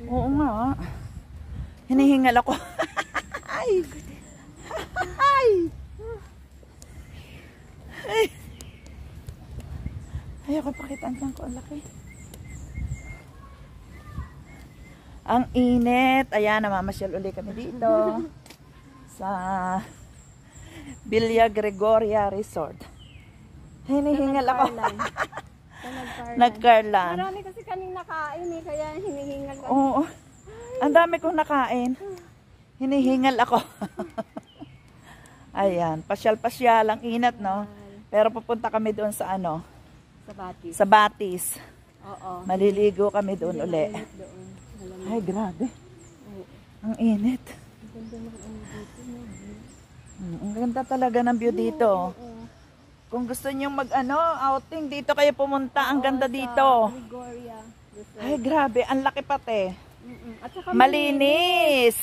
Oo nga. Hinihingal ako. Ay. Ay. Ay. Ayoko pakitaan lang ko. Ang laki. Ang init. Ayan, namamasyal ulit kami dito. Sa Villa Gregoria Resort. Hinihingal ako. Nagkarlan. Marami kasi kaming nakain eh, kaya hinihingal ako. Oo. Ang dami kong nakain. Hinihingal ako. Ayan, pasyal-pasyal ang inat, no? Pero pupunta kami doon sa ano? Sa Batis. Sa Batis. Oo. Maliligo kami doon uli. Doon. Ay, grabe. Oo. Ang init. Ang ganda ng dito. Ang ganda talaga ng view dito. Oo. Kung gusto niyo mag-ano, outing, dito kayo pumunta. Ang ganda dito. Gregoria. Ay, grabe. Ang laki pati. At saka Malinis.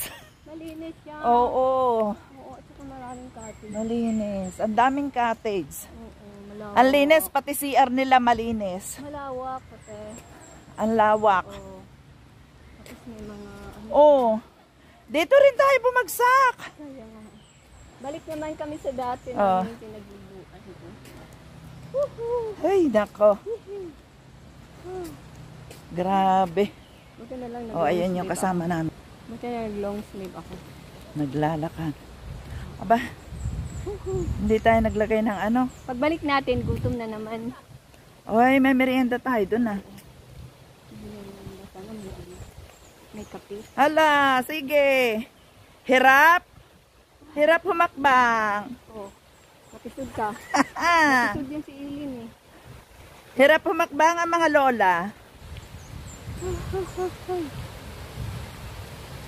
Malinis siya. Oo. Oo, at saka maraming cottage. Malinis. Ang daming cottage. Oo, malawak. Ang linis, pati CR nila malinis. Malawak pati. Ang lawak. Oo. Tapos may mga ano. Oo. Dito rin tayo bumagsak. Kaya nga. Balik naman kami sa dati Oo. namin pinagbubuan. Ay, nako. Grabe. Buti na lang Oh, ayan yung kasama namin. Buti na long sleeve ako. Naglalakad. Aba, hindi tayo naglagay ng ano. Pagbalik natin, gutom na naman. Oy, may merienda tayo dun ah. May kape. Hala, sige. Hirap. Hirap humakbang. Oo. Matisod ka. Ah. Matisod yan si Ilin eh. Hirap humakbang ang mga lola.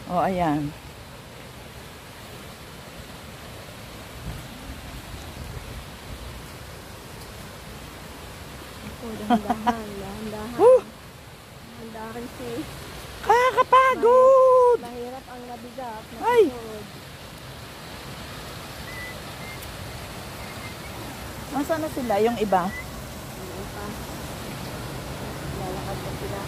Oh, ayan. Dahan-dahan, dahan-dahan. Dahan-dahan si. Kakapagod. Mahirap ang nabigat. Ay. Nasaan na sila? Yung iba? Lalakad pa sila.